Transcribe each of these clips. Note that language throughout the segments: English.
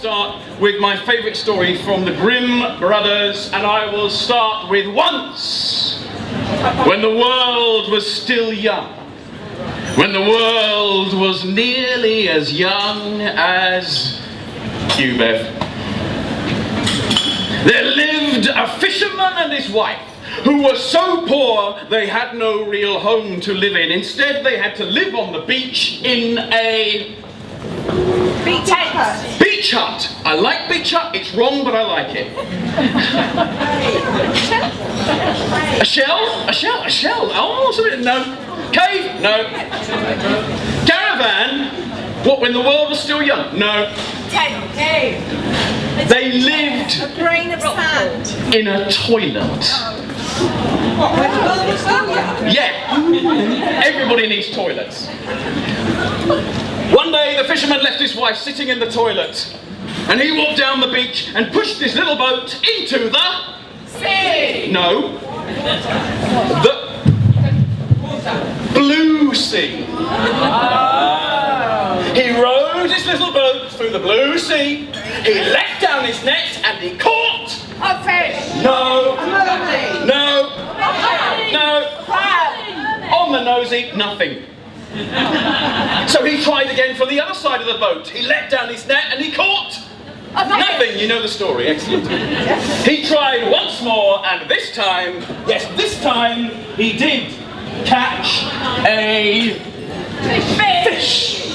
start with my favourite story from the Grimm brothers, and I will start with Once, when the world was still young, when the world was nearly as young as you, Bev. There lived a fisherman and his wife, who were so poor they had no real home to live in. Instead, they had to live on the beach in a beach hut. Beach hut. I like beach hut. It's wrong, but I like it. A shell? A shell? A shell? Oh, something. No. Cave? No. Caravan? What, when the world was still young? No. Tent. Cave. They lived A grain of sand. in a toilet. What, when the world was still young? Yeah. Everybody needs toilets. One day the fisherman left his wife sitting in the toilet, and he walked down the beach and pushed his little boat into the sea. No. The blue sea. He rowed his little boat through the blue sea. He let down his net and he caught A fish. No. A mermaid. No. No. Crab. On the nosy, nothing. So he tried again from the other side of the boat. He let down his net and he caught nothing. You know the story, excellent. He tried once more, and this time, yes, this time, he did catch a fish.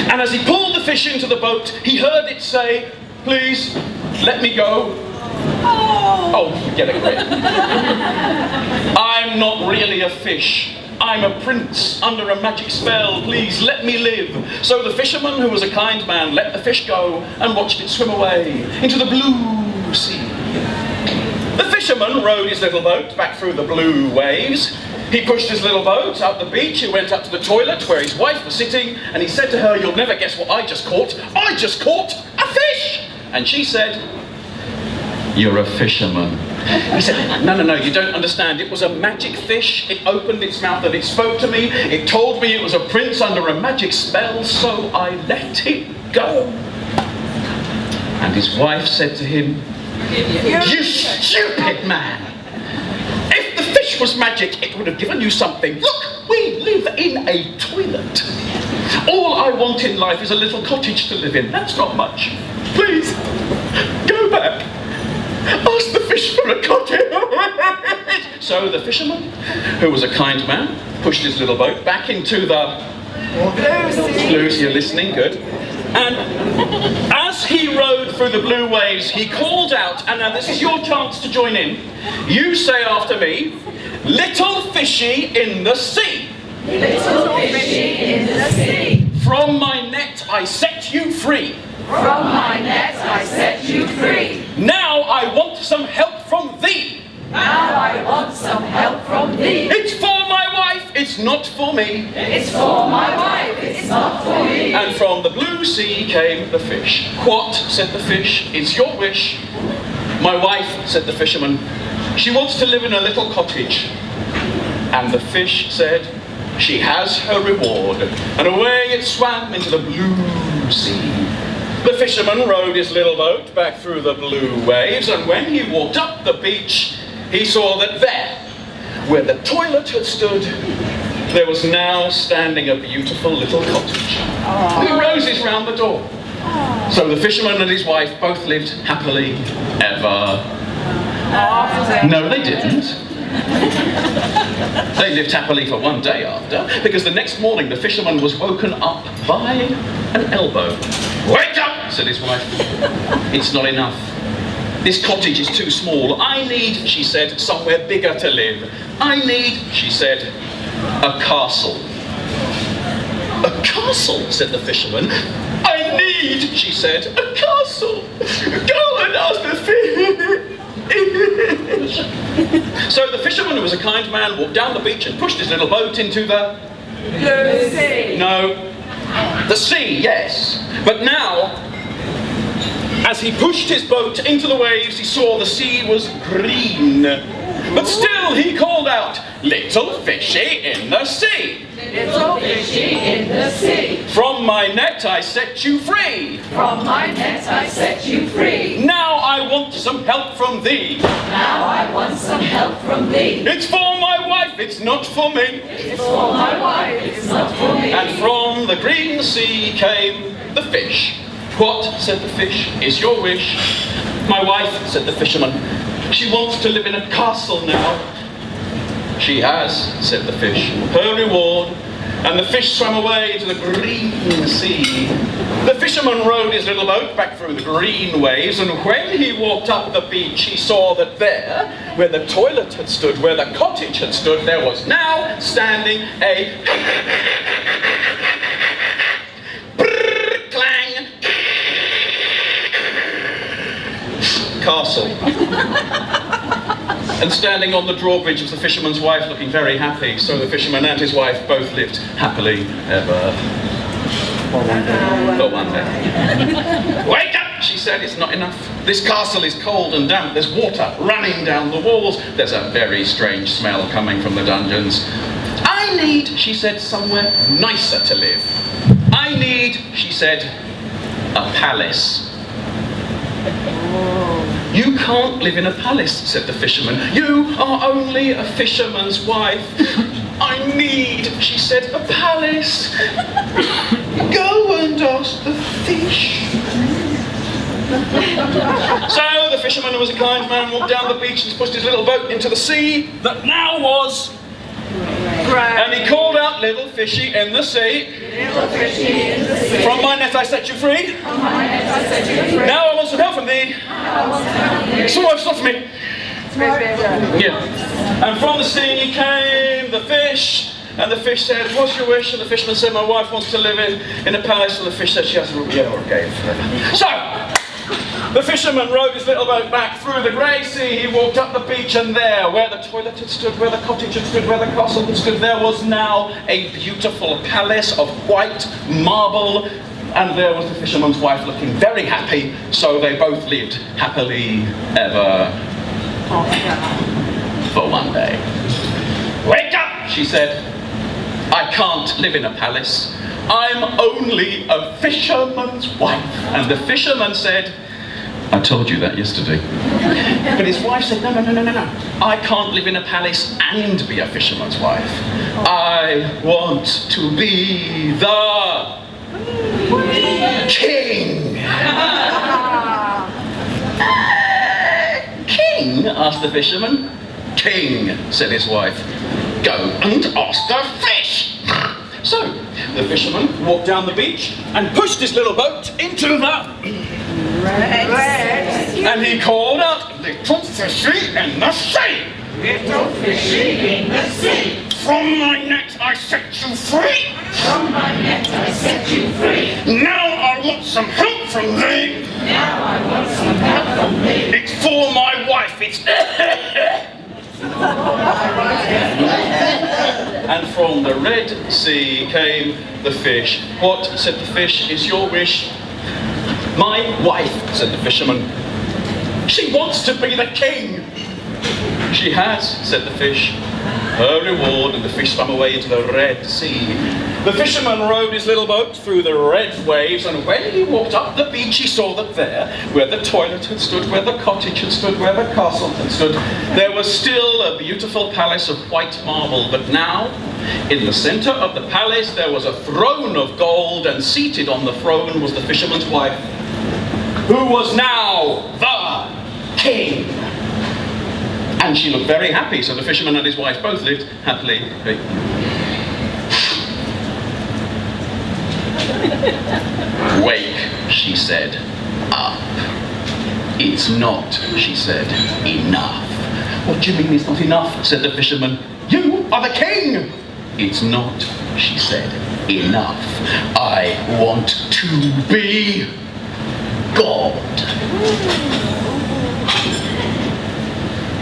And as he pulled the fish into the boat, he heard it say, "Please, let me go." Oh, forget it. I'm not really a fish. I'm a prince under a magic spell. Please let me live. So the fisherman, who was a kind man, let the fish go and watched it swim away into the blue sea. The fisherman rowed his little boat back through the blue waves. He pushed his little boat up the beach. He went up to the toilet where his wife was sitting, and he said to her, "You'll never guess what I just caught. I just caught a fish." And she said, "You're a fisherman." He said, No, you don't understand. It was a magic fish. It opened its mouth and it spoke to me. It told me it was a prince under a magic spell, so I let it go. And his wife said to him, "You stupid man! If the fish was magic, it would have given you something. Look, we live in a toilet. All I want in life is a little cottage to live in. That's not much. Please, go back. Ask the fish for a cottage." So the fisherman, who was a kind man, pushed his little boat back into the blue sea. You're listening, good. And as he rowed through the blue waves, he called out, and now this is your chance to join in. You say after me, "Little fishy in the sea. Little fishy in the sea. From my net I set you free. From my net I set you free. Now I want some help from thee. Now I want some help from thee. It's for my wife, it's not for me." It's for my wife, it's not for me. And from the blue sea came the fish. "What?" said the fish. "It's your wish." "My wife," said the fisherman, "she wants to live in a little cottage." And the fish said, "She has her reward." And away it swam into the blue sea. The fisherman rowed his little boat back through the blue waves, and when he walked up the beach, he saw that there, where the toilet had stood, there was now standing a beautiful little cottage with roses round the door. So the fisherman and his wife both lived happily ever. No, they didn't. They lived happily for one day after, because the next morning the fisherman was woken up by an elbow. "Wake up," said his wife. "It's not enough. This cottage is too small. I need," she said, "somewhere bigger to live. I need," she said, "a castle." "A castle," said the fisherman. "I need," she said, "a castle. Go and ask the fish." So the fisherman, who was a kind man, walked down the beach and pushed his little boat into the Blue sea. No. The sea, yes. But now, as he pushed his boat into the waves, he saw the sea was green. But still he called out, little fishy in the sea. Little fishy in the sea. From my net I set you free. From my net I set you free. Now I want some help from thee. Now I want some help from thee. It's for my wife, it's not for me. It's for my wife, it's not for me. And from the green sea came the fish. What, said the fish, is your wish? My wife, said the fisherman, she wants to live in a castle now. She has, said the fish, her reward. And the fish swam away to the green sea. The fisherman rowed his little boat back through the green waves, and when he walked up the beach, he saw that there, where the toilet had stood, where the cottage had stood, there was now standing a clang castle. And standing on the drawbridge was the fisherman's wife, looking very happy. So the fisherman and his wife both lived happily ever. For one day. Wake up, she said, it's not enough. This castle is cold and damp. There's water running down the walls. There's a very strange smell coming from the dungeons. I need, she said, somewhere nicer to live. I need, she said, a palace. You can't live in a palace, said the fisherman. You are only a fisherman's wife. I need, she said, a palace. Go and ask the fish. So the fisherman, who was a kind man, walked down the beach and pushed his little boat into the sea that now was Grimm. And he called out, little fishy in the sea. Little fishy in the sea. From my net I set you free. From my net I set you free. Now I want some help from thee. Someone stop me. Yeah. And from the sea came the fish. And the fish said, what's your wish? And the fisherman said, my wife wants to live in a palace. And the fish said, she has a room, yeah, or a cave. So, the fisherman rowed his little boat back through the grey sea. He walked up the beach, and there, where the toilet had stood, where the cottage had stood, where the castle had stood, there was now a beautiful palace of white marble. And there was the fisherman's wife looking very happy. So they both lived happily ever for one day. Wake up, she said. I can't live in a palace. I'm only a fisherman's wife. And the fisherman said, I told you that yesterday. But his wife said, no. I can't live in a palace and be a fisherman's wife. I want to be the king. King? Asked the fisherman. King, said his wife. Go and ask the fish. So, the fisherman walked down the beach and pushed his little boat into the Red. and he called out, little fishy in the sea. Little fishy in the sea. From my net I set you free. From my net I set you free. Now I want some help from thee. Now I want some help from thee. It's for my wife, it's And from the Red Sea came the fish. What, said the fish, is your wish? My wife, said the fisherman. She wants to be the king. She has, said the fish. Her reward, and the fish swam away into the Red Sea. The fisherman rowed his little boat through the red waves, and when he walked up the beach, he saw that there, where the toilet had stood, where the cottage had stood, where the castle had stood, there was still a beautiful palace of white marble. But now, in the center of the palace, there was a throne of gold, and seated on the throne was the fisherman's wife, who was now the king. And she looked very happy, so the fisherman and his wife both lived happily. Wake, she said, up. It's not, she said, enough. What do you mean it's not enough? Said the fisherman. You are the king. It's not, she said, enough. I want to be God.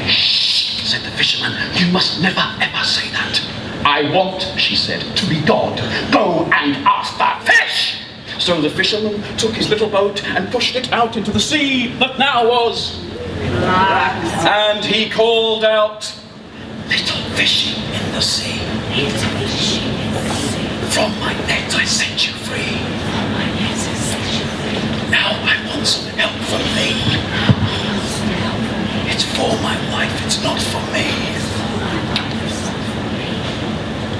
Shh, said the fisherman. You must never ever say that. I want, she said, to be God. Go and ask the fish. So the fisherman took his little boat and pushed it out into the sea that now was. And he called out, little fishing in the sea. It's fishing in the sea. From my net I set you free. From my net I set you free. Now I want some help from thee. It's for my wife, it's not for me.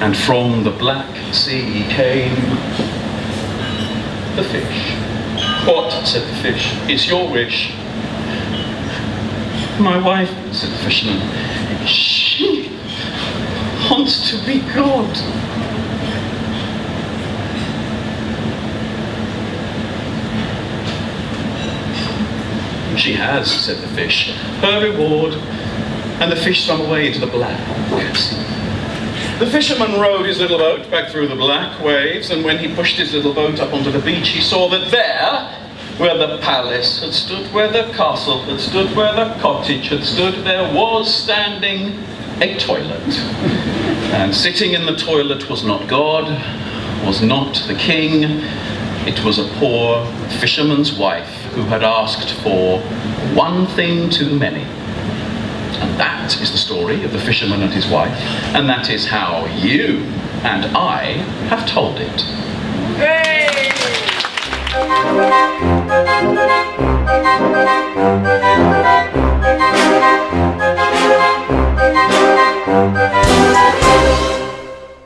And from the black sea came the fish. What, said the fish, is your wish? My wife, said the fisherman, she wants to be God. She has, said the fish, her reward, and the fish swam away into the black sea. The fisherman rowed his little boat back through the black waves, and when he pushed his little boat up onto the beach, he saw that there, where the palace had stood, where the castle had stood, where the cottage had stood, there was standing a toilet. And sitting in the toilet was not God, was not the king, it was a poor fisherman's wife who had asked for one thing too many. And that is the story of the fisherman and his wife, and that is how you and I have told it. Hey!